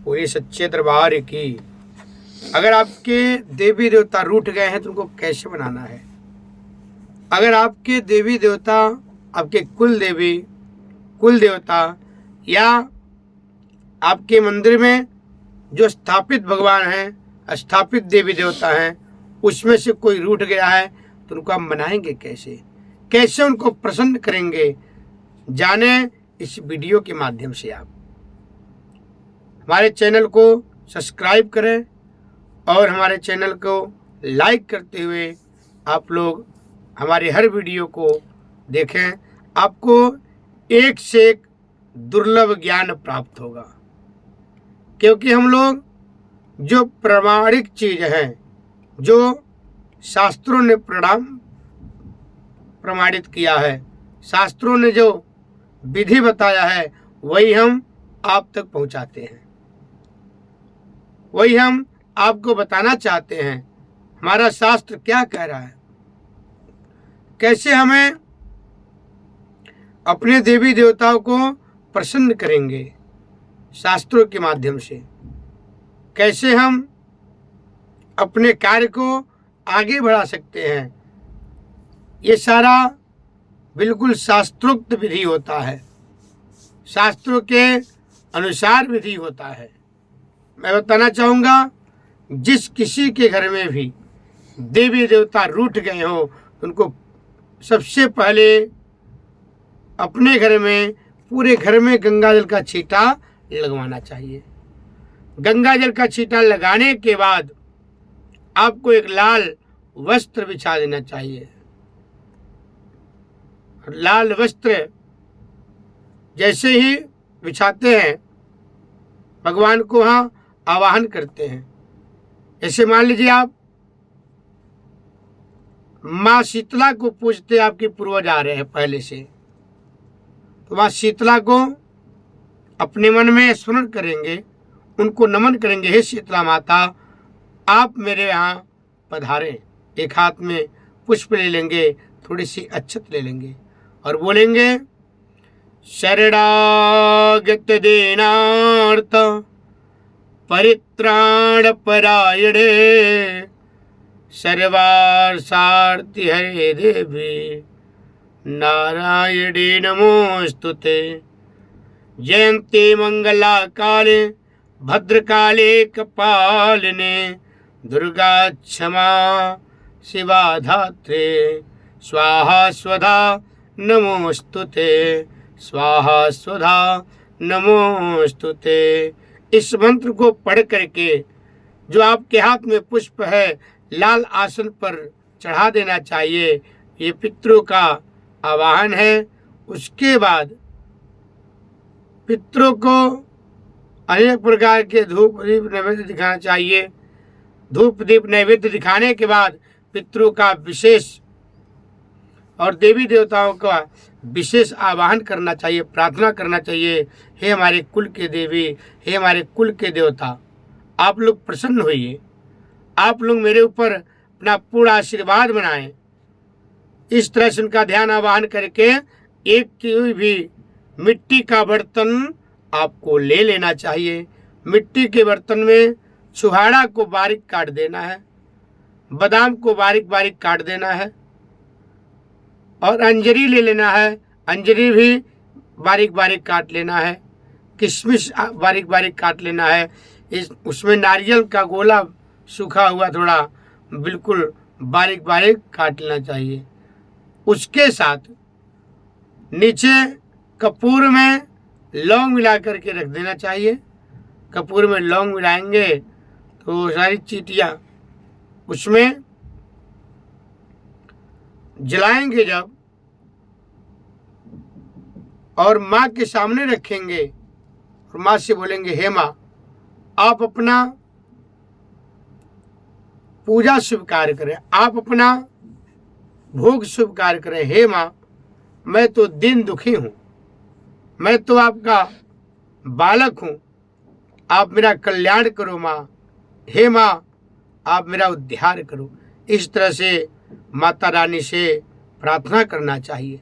पूरे सच्चे दरबार की। अगर आपके देवी देवता रूठ गए हैं तो उनको कैसे बनाना है? अगर आपके देवी देवता, आपके कुल देवी, कुल देवता या आपके मंदिर में जो स्थापित भगवान हैं, स्थापित देवी देवता हैं, उसमें से कोई रूठ गया है तो उनको आप मनाएंगे कैसे? कैसे उनको प्रसन्न करेंगे? जाने इस वीडियो के माध्यम से। आप हमारे चैनल को सब्सक्राइब करें और हमारे चैनल को लाइक करते हुए आप लोग हमारे हर वीडियो को देखें। आपको एक से एक दुर्लभ ज्ञान प्राप्त होगा, क्योंकि हम लोग जो प्रामाणिक चीज है, जो शास्त्रों ने प्रमाणित किया है, शास्त्रों ने जो विधि बताया है, वही हम आप तक पहुंचाते हैं, वही हम आपको बताना चाहते हैं। हमारा शास्त्र क्या कह रहा है, कैसे हमें अपने देवी देवताओं को प्रसन्न करेंगे शास्त्रों के माध्यम से, कैसे हम अपने कार्य को आगे बढ़ा सकते हैं। ये सारा बिल्कुल शास्त्रोक्त विधि होता है, शास्त्रों के अनुसार विधि होता है। मैं बताना चाहूँगा, जिस किसी के घर में भी देवी देवता रूठ गए हो, उनको सबसे पहले अपने घर में, पूरे घर में गंगा जल का छींटा लगवाना चाहिए। गंगा जल का छींटा लगाने के बाद आपको एक लाल वस्त्र बिछा देना चाहिए। लाल वस्त्र जैसे ही बिछाते हैं, भगवान को वहाँ आवाहन करते हैं। जैसे मान लीजिए आप माँ शीतला को पूजते, आपके पूर्वज आ रहे हैं पहले से, तो माँ शीतला को अपने मन में स्मरण करेंगे, उनको नमन करेंगे। हे शीतला माता, आप मेरे यहाँ पधारें। एक हाथ में पुष्प ले लेंगे, थोड़ी सी अक्षत ले लेंगे और बोलेंगे, शरणागत दीनार्थ परित्राण परायणे सर्वार्थसारथि हरे देवी नारायणी नमोस्तुते। जयंती मंगला काले भद्रकाले कपालिने दुर्गा क्षमा शिवा धात्रे स्वाहा स्वधा नमोस्तुते, स्वाहा स्वधा नमोस्तुते। इस मंत्र को पढ़ करके जो आपके हाथ में पुष्प है, लाल आसन पर चढ़ा देना चाहिए। ये पितरों का आवाहन है। उसके बाद पितरों को अनेक प्रकार के धूप दीप नैवेद्य दिखाना चाहिए। धूप दीप नैवेद्य दिखाने के बाद पितरों का विशेष और देवी देवताओं का विशेष आवाहन करना चाहिए, प्रार्थना करना चाहिए। हे हमारे कुल के देवी, हे हमारे कुल के देवता, आप लोग प्रसन्न होइए, आप लोग मेरे ऊपर अपना पूर्ण आशीर्वाद बनाएं। इस तरह से उनका ध्यान आवाहन करके एक कोई भी मिट्टी का बर्तन आपको ले लेना चाहिए। मिट्टी के बर्तन में छुहाड़ा को बारीक काट देना है, बादाम को बारीक बारीक काट देना है और अंजरी ले लेना है, अंजरी भी बारीक बारीक काट लेना है, किशमिश बारीक बारीक काट लेना है। उसमें नारियल का गोला सूखा हुआ थोड़ा बिल्कुल बारीक बारीक काट लेना चाहिए। उसके साथ नीचे कपूर में लौंग मिला करके रख देना चाहिए। कपूर में लौंग मिलाएंगे तो सारी चींटियाँ उसमें जलाएंगे जब, और माँ के सामने रखेंगे और माँ से बोलेंगे, हे माँ, आप अपना पूजा शुभ कार्य करें, आप अपना भोग शुभ कार्य करें। हे माँ, मैं तो दीन दुखी हूँ, मैं तो आपका बालक हूँ, आप मेरा कल्याण करो माँ। हे माँ, आप मेरा उद्धार करो। इस तरह से माता रानी से प्रार्थना करना चाहिए,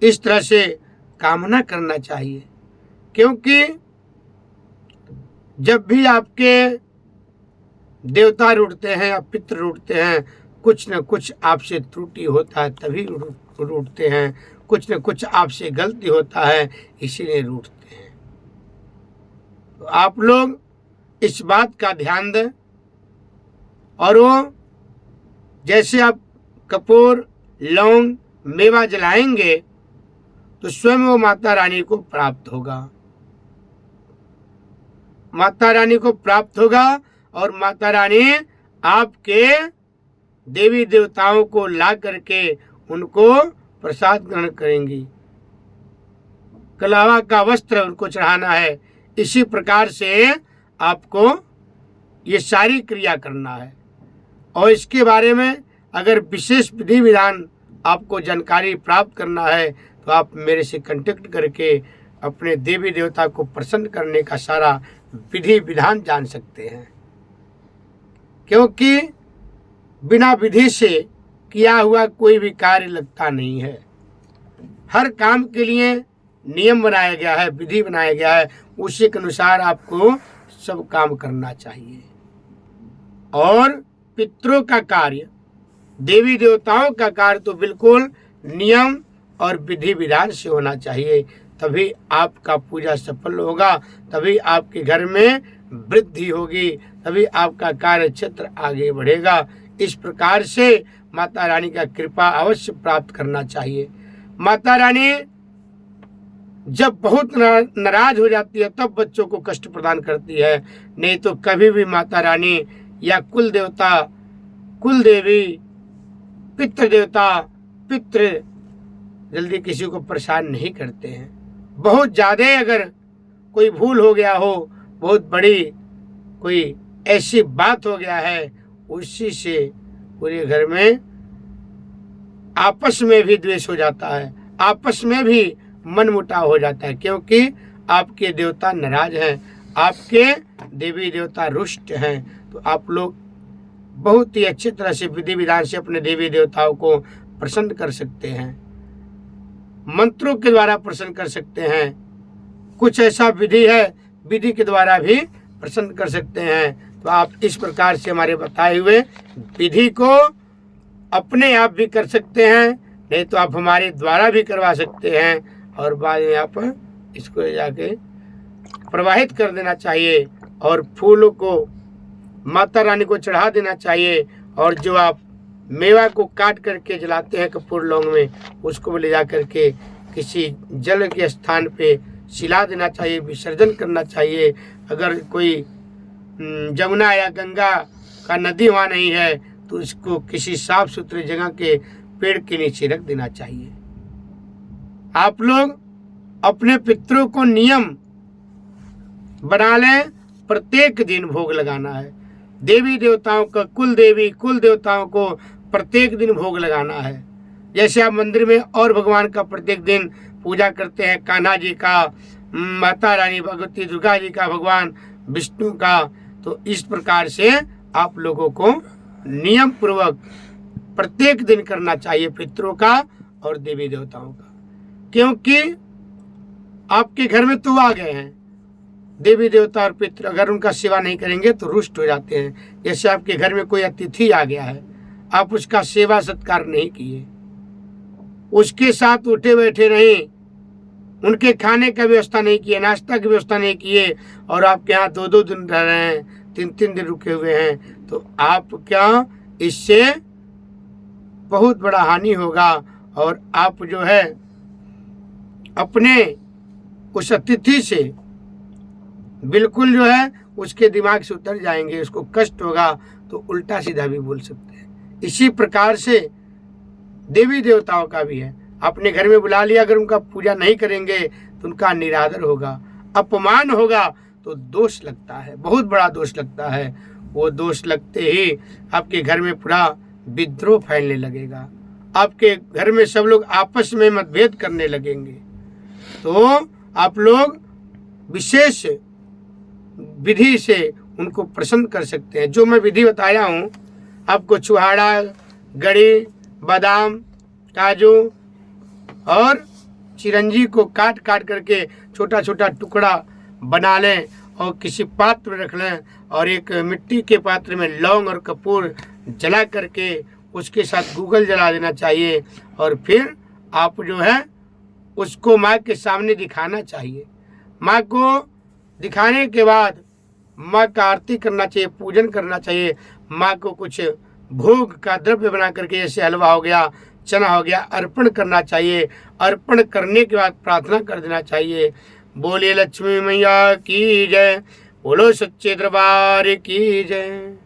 इस तरह से कामना करना चाहिए। क्योंकि जब भी आपके देवता रूठते हैं या पितृ रूठते हैं, कुछ न कुछ आपसे त्रुटि होता है, तभी रूठते हैं। कुछ न कुछ आपसे गलती होता है, इसीलिए रूठते हैं। तो आप लोग इस बात का ध्यान दें। और वो जैसे आप कपूर, लौंग, मेवा जलाएंगे तो स्वयं वो माता रानी को प्राप्त होगा। माता रानी को प्राप्त होगा और माता रानी आपके देवी देवताओं को ला करके उनको प्रसाद ग्रहण करेंगी। कलावा का वस्त्र उनको चढ़ाना है। इसी प्रकार से आपको ये सारी क्रिया करना है। और इसके बारे में अगर विशेष विधि विधान आपको जानकारी प्राप्त करना है तो आप मेरे से कांटेक्ट करके अपने देवी देवता को प्रसन्न करने का सारा विधि विधान जान सकते हैं। क्योंकि बिना विधि से किया हुआ कोई भी कार्य लगता नहीं है। हर काम के लिए नियम बनाया गया है, विधि बनाया गया है, उसी के अनुसार आपको सब काम करना चाहिए। और पितरों का कार्य, देवी देवताओं का कार्य तो बिल्कुल नियम और विधि विधान से होना चाहिए। तभी आपका पूजा सफल होगा, तभी आपके घर में वृद्धि होगी, तभी आपका कार्य क्षेत्र आगे बढ़ेगा। इस प्रकार से माता रानी का कृपा अवश्य प्राप्त करना चाहिए। माता रानी जब बहुत नाराज हो जाती है तब बच्चों को कष्ट प्रदान करती है, नहीं तो कभी भी माता रानी या कुल देवता, कुल देवी, पितृ देवता, पितृ जल्दी किसी को परेशान नहीं करते हैं। बहुत ज़्यादा अगर कोई भूल हो गया हो, बहुत बड़ी कोई ऐसी बात हो गया है, उसी से पूरे घर में आपस में भी द्वेष हो जाता है, आपस में भी मनमुटाव हो जाता है। क्योंकि आपके देवता नाराज हैं, आपके देवी देवता रुष्ट हैं। तो आप लोग बहुत ही अच्छी तरह से विधि विधान से अपने देवी देवताओं को प्रसन्न कर सकते हैं। मंत्रों के द्वारा प्रसन्न कर सकते हैं। कुछ ऐसा विधि है, विधि के द्वारा भी प्रसन्न कर सकते हैं। तो आप इस प्रकार से हमारे बताए हुए विधि को अपने आप भी कर सकते हैं, नहीं तो आप हमारे द्वारा भी करवा सकते हैं। और बाद में आप इसको ले जाके प्रवाहित कर देना चाहिए और फूलों को माता रानी को चढ़ा देना चाहिए। और जो आप मेवा को काट करके जलाते हैं कपूर लौंग में, उसको भी ले जा करके किसी जल के स्थान पे सिला देना चाहिए, विसर्जन करना चाहिए। अगर कोई जमुना या गंगा का नदी वहाँ नहीं है तो इसको किसी साफ सुथरे जगह के पेड़ के नीचे रख देना चाहिए। आप लोग अपने पितरों को नियम बना लें, प्रत्येक दिन भोग लगाना है। देवी देवताओं का, कुल देवी कुल देवताओं को प्रत्येक दिन भोग लगाना है। जैसे आप मंदिर में और भगवान का प्रत्येक दिन पूजा करते हैं, कान्हा जी का, माता रानी भगवती दुर्गा जी का, भगवान विष्णु का, तो इस प्रकार से आप लोगों को नियम पूर्वक प्रत्येक दिन करना चाहिए पितरों का और देवी देवताओं का। क्योंकि आपके घर में तो आ गए हैं देवी देवता और पितृ, अगर उनका सेवा नहीं करेंगे तो रुष्ट हो जाते हैं। जैसे आपके घर में कोई अतिथि आ गया है, आप उसका सेवा सत्कार नहीं किए, उसके साथ उठे बैठे नहीं, उनके खाने का व्यवस्था नहीं किए, नाश्ता की व्यवस्था नहीं किए, और आपके यहाँ 2-2 दिन रह रहे हैं, 3-3 दिन रुके हुए हैं, तो आप क्या, इससे बहुत बड़ा हानि होगा। और आप जो है अपने उस अतिथि से बिल्कुल जो है उसके दिमाग से उतर जाएंगे, उसको कष्ट होगा तो उल्टा सीधा भी बोल सकते हैं। इसी प्रकार से देवी देवताओं का भी है। अपने घर में बुला लिया, अगर उनका पूजा नहीं करेंगे तो उनका निरादर होगा, अपमान होगा, तो दोष लगता है, बहुत बड़ा दोष लगता है। वो दोष लगते ही आपके घर में पूरा विद्रोह फैलने लगेगा, आपके घर में सब लोग आपस में मतभेद करने लगेंगे। तो आप लोग विशेष विधि से उनको प्रसन्न कर सकते हैं। जो मैं विधि बताया हूँ आपको, चुहाड़ा, गड़ी, बादाम, काजू और चिरंजी को काट काट करके छोटा छोटा टुकड़ा बना लें और किसी पात्र में रख लें और एक मिट्टी के पात्र में लौंग और कपूर जला करके उसके साथ गूगल जला देना चाहिए और फिर आप जो है उसको माँ के सामने दिखाना चाहिए। माँ को दिखाने के बाद माँ का आरती करना चाहिए, पूजन करना चाहिए। माँ को कुछ भोग का द्रव्य बना करके जैसे हलवा हो गया, चना हो गया, अर्पण करना चाहिए। अर्पण करने के बाद प्रार्थना कर देना चाहिए। बोलिए लक्ष्मी मैया की जय, बोलो सच्चे दरबार की जय।